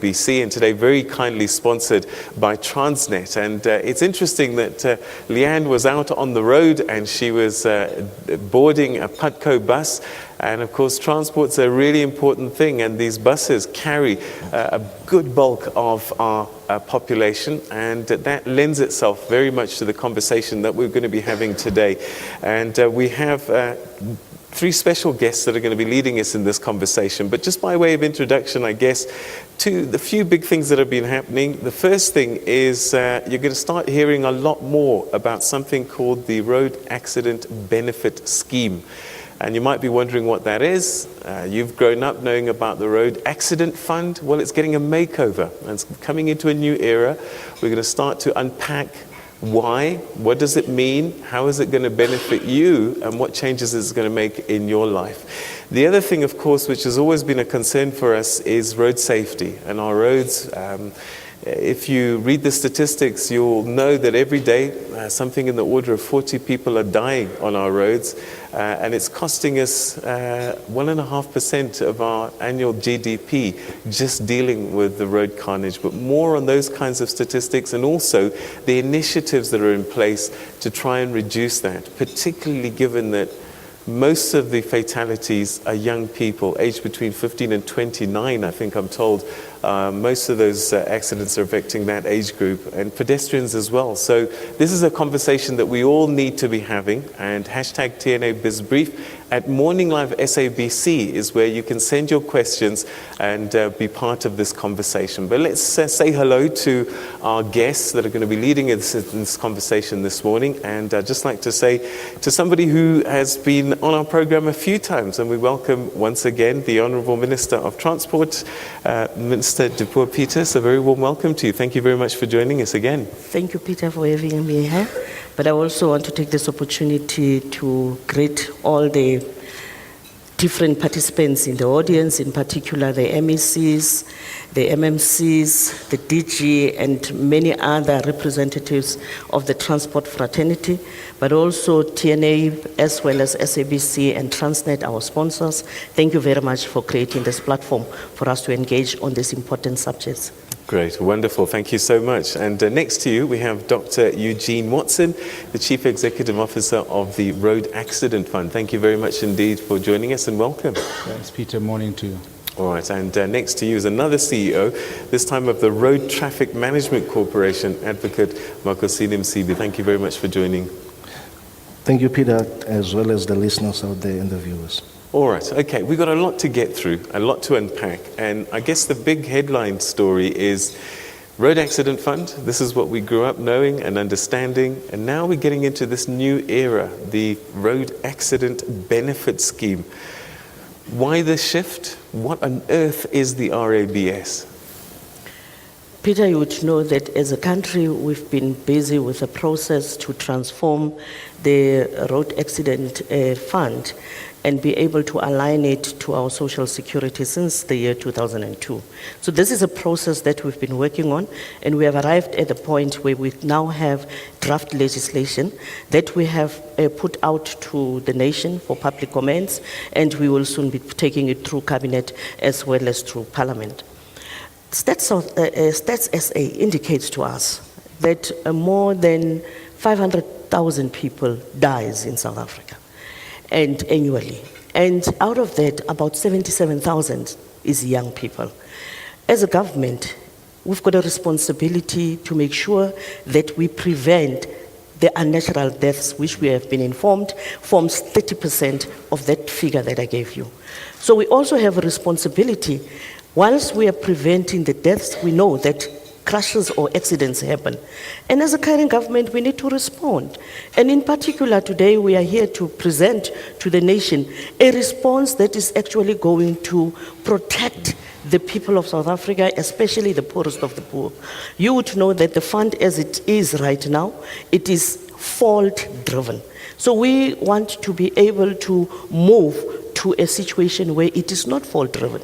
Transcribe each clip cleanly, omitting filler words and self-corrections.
SABC, and today very kindly sponsored by Transnet. And it's interesting that Leanne was out on the road and she was boarding a Putco bus. And of course, transport's a really important thing, and these buses carry a good bulk of our population, and that lends itself very much to the conversation that we're going to be having today. And we have three special guests that are going to be leading us in this conversation. But just by way of introduction, I guess, to the few big things that have been happening. The first thing is you're going to start hearing a lot more about something called the Road Accident Benefit Scheme. And you might be wondering what that is. You've grown up knowing about the Road Accident Fund. Well, it's getting a makeover, and it's coming into a new era. We're going to start to unpack why, what does it mean, how is it going to benefit you, and what changes is it going to make in your life. The other thing, of course, which has always been a concern for us is road safety. And our roads, if you read the statistics, you'll know that every day something in the order of 40 people are dying on our roads, and it's costing us 1.5% of our annual GDP just dealing with the road carnage. But more on those kinds of statistics, and also the initiatives that are in place to try and reduce that, particularly given that most of the fatalities are young people, aged between 15 and 29, I think I'm told. Most of those accidents are affecting that age group, and pedestrians as well. So this is a conversation that we all need to be having, and hashtag TNA BizBrief at Morning Live SABC is where you can send your questions and be part of this conversation. But let's say hello to our guests that are going to be leading this conversation this morning. And I'd just like to say to somebody who has been on our program a few times, and we welcome once again the Honourable Minister of Transport, Minister Dipuo, Peter. So a very warm welcome to you. Thank you very much for joining us again. Thank you, Peter, for having me here. But I also want to take this opportunity to greet all the different participants in the audience, in particular the MECs, the MMCs, the DG, and many other representatives of the transport fraternity, but also TNA as well as SABC and Transnet, our sponsors. Thank you very much for creating this platform for us to engage on these important subjects. Great, wonderful, thank you so much. And next to you we have Dr. Eugene Watson, the Chief Executive Officer of the Road Accident Fund. Thank you very much indeed for joining us, and welcome. Thanks, Peter. Morning to you. All right, and next to you is another CEO, this time of the Road Traffic Management Corporation, Advocate Makhosini Msibi. Thank you very much for joining. Thank you, Peter, as well as the listeners out there and the viewers. All right, okay, we've got a lot to get through, a lot to unpack, and I guess the big headline story is Road Accident Fund. This is what we grew up knowing and understanding, and now we're getting into this new era, the Road Accident Benefit Scheme. Why the shift? What on earth is the RABS? Peter, you would know that as a country, we've been busy with a process to transform the Road Accident Fund and be able to align it to our social security since the year 2002. So this is a process that we've been working on, and we have arrived at the point where we now have draft legislation that we have put out to the nation for public comments, and we will soon be taking it through cabinet as well as through parliament. Stats SA indicates to us that more than 500,000 people dies in South Africa and annually. And out of that, about 77,000 is young people. As a government, we've got a responsibility to make sure that we prevent the unnatural deaths, which we have been informed forms 30% of that figure that I gave you. So we also have a responsibility. Whilst we are preventing the deaths, we know that crashes or accidents happen. And as a current government, we need to respond. And in particular, today we are here to present to the nation a response that is actually going to protect the people of South Africa, especially the poorest of the poor. You would know that the fund as it is right now, it is fault-driven. So we want to be able to move to a situation where it is not fault-driven.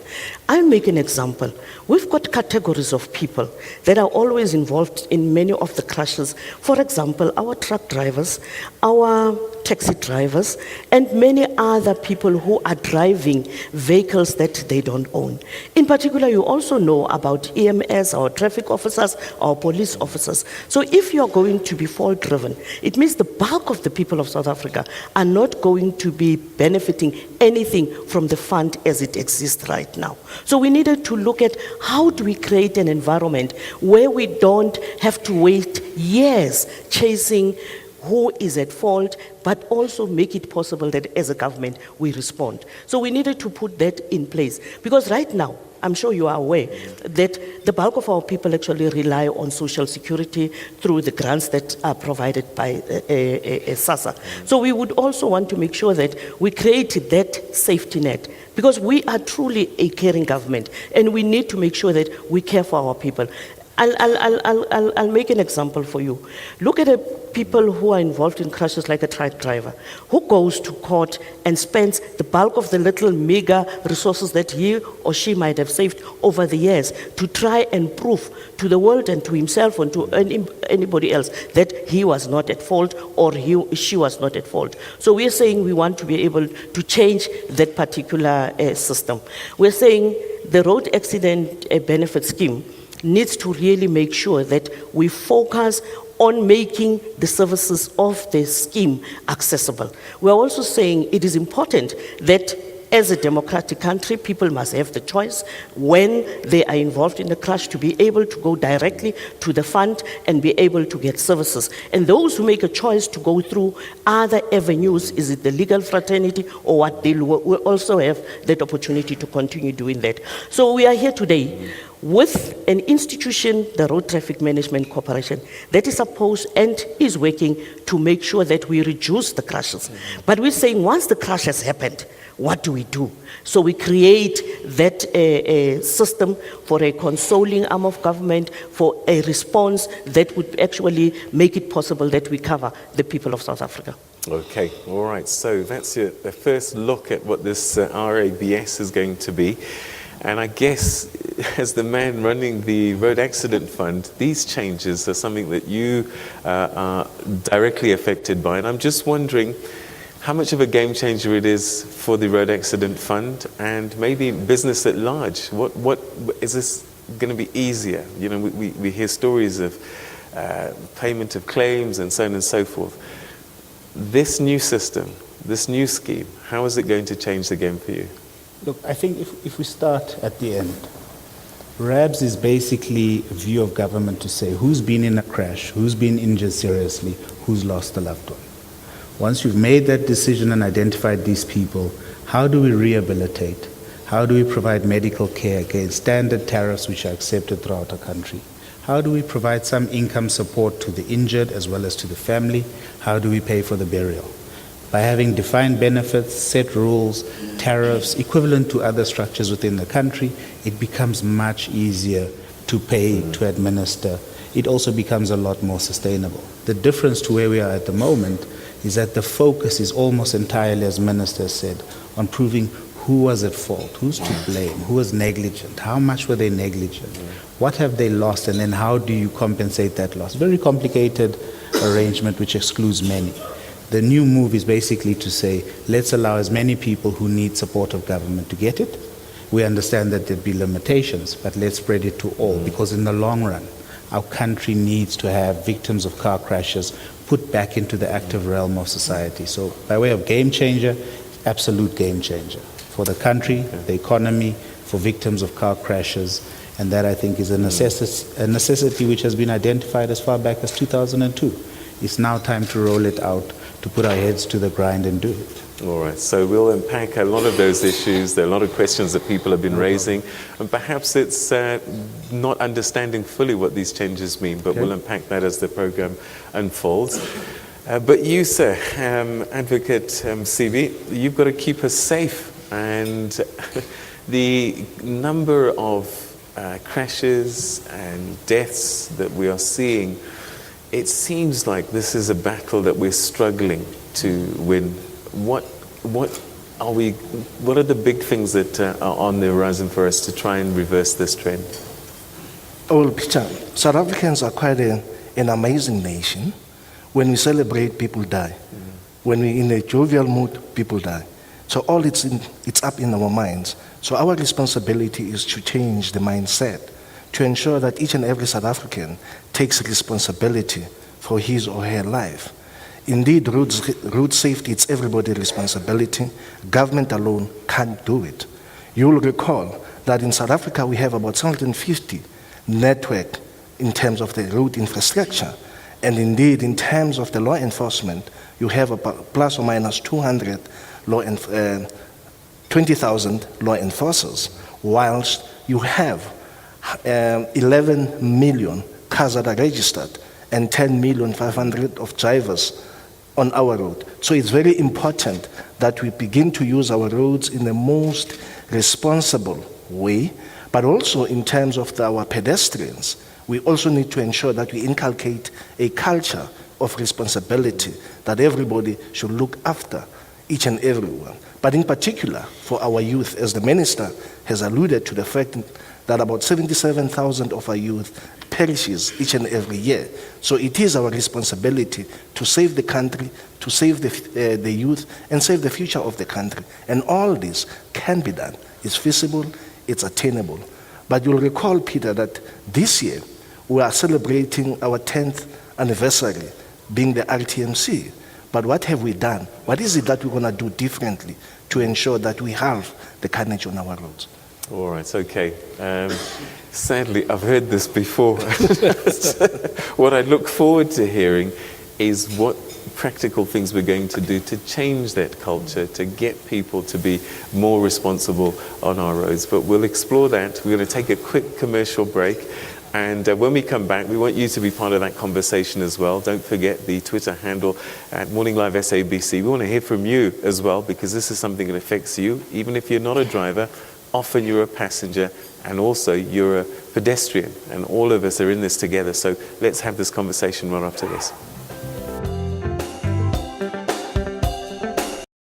I'll make an example. We've got categories of people that are always involved in many of the crashes. For example, our truck drivers, our taxi drivers, and many other people who are driving vehicles that they don't own. In particular, you also know about EMS, our traffic officers, our police officers. So if you're going to be fault-driven, it means the bulk of the people of South Africa are not going to be benefiting anything from the fund as it exists right now. So we needed to look at how do we create an environment where we don't have to wait years chasing who is at fault, but also make it possible that as a government we respond. So we needed to put that in place. Because right now, I'm sure you are aware that the bulk of our people actually rely on social security through the grants that are provided by SASSA. So we would also want to make sure that we create that safety net, because we are truly a caring government and we need to make sure that we care for our people. I'll make an example for you. Look at the people who are involved in crashes like a truck driver, who goes to court and spends the bulk of the little meager resources that he or she might have saved over the years to try and prove to the world and to himself and to anybody else that he was not at fault or she was not at fault. So we're saying we want to be able to change that particular system. We're saying the road accident benefit scheme needs to really make sure that we focus on making the services of the scheme accessible. We're also saying it is important that as a democratic country, people must have the choice when they are involved in a crash to be able to go directly to the fund and be able to get services. And those who make a choice to go through other avenues, is it the legal fraternity or what, they will also have that opportunity to continue doing that. So we are here today with an institution, the Road Traffic Management Corporation, that is supposed and is working to make sure that we reduce the crashes. But we're saying once the crash has happened, what do we do? So we create that system for a consoling arm of government, for a response that would actually make it possible that we cover the people of South Africa. Okay, all right. So that's the first look at what this RABS is going to be. And I guess, as the man running the Road Accident Fund, these changes are something that you are directly affected by. And I'm just wondering how much of a game changer it is for the Road Accident Fund and maybe business at large. What is this going to be easier? You know, we hear stories of payment of claims and so on and so forth. This new system, this new scheme, how is it going to change the game for you? Look, I think if we start at the end, RABS is basically a view of government to say who's been in a crash, who's been injured seriously, who's lost a loved one. Once you've made that decision and identified these people, how do we rehabilitate? How do we provide medical care against standard tariffs which are accepted throughout our country? How do we provide some income support to the injured as well as to the family? How do we pay for the burial? By having defined benefits, set rules, tariffs, equivalent to other structures within the country, it becomes much easier to pay, to administer. It also becomes a lot more sustainable. The difference to where we are at the moment is that the focus is almost entirely, as Minister said, on proving who was at fault, who's to blame, who was negligent, how much were they negligent, what have they lost, and then how do you compensate that loss? Very complicated arrangement which excludes many. The new move is basically to say, let's allow as many people who need support of government to get it. We understand that there'd be limitations, but let's spread it to all, because in the long run, our country needs to have victims of car crashes put back into the active realm of society. So by way of game changer, absolute game changer for the country, the economy, for victims of car crashes, and that I think is a necessity which has been identified as far back as 2002. It's now time to roll it out, to put our heads to the grind and do it. All right, so we'll unpack a lot of those issues. There are a lot of questions that people have been raising, and perhaps it's not understanding fully what these changes mean, but we'll unpack that as the program unfolds. But you, sir, Advocate Msibi, you've got to keep us safe, and the number of crashes and deaths that we are seeing, it seems like this is a battle that we're struggling to win. What what are the big things that are on the horizon for us to try and reverse this trend? Well, Peter, South Africans are quite an amazing nation. When we celebrate, people die. When we're in a jovial mood, people die. So all it's up in our minds. So our responsibility is to change the mindset, to ensure that each and every South African takes responsibility for his or her life. Indeed, road safety, it's everybody's responsibility. Government alone can't do it. You'll recall that in South Africa we have about 750 network in terms of the road infrastructure. And indeed, in terms of the law enforcement, you have about plus or minus 20,000 law enforcers, whilst you have 11 million cars that are registered and 10,500,000 of drivers on our road. So it's very important that we begin to use our roads in the most responsible way, but also in terms of our pedestrians. We also need to ensure that we inculcate a culture of responsibility, that everybody should look after each and everyone. But in particular, for our youth, as the minister has alluded to the fact that about 77,000 of our youth perishes each and every year. So it is our responsibility to save the country, to save the youth, and save the future of the country. And all this can be done. It's feasible, it's attainable. But you'll recall, Peter, that this year we are celebrating our 10th anniversary, being the RTMC. But what have we done? What is it that we're going to do differently to ensure that we halve the carnage on our roads? All right, okay. Sadly, I've heard this before. What I look forward to hearing is what practical things we're going to do to change that culture, to get people to be more responsible on our roads. But we'll explore that. We're going to take a quick commercial break. And when we come back, we want you to be part of that conversation as well. Don't forget the Twitter handle at Morning Live SABC. We want to hear from you as well, because this is something that affects you. Even if you're not a driver, often you're a passenger, and also you're a pedestrian. And all of us are in this together. So let's have this conversation right after this.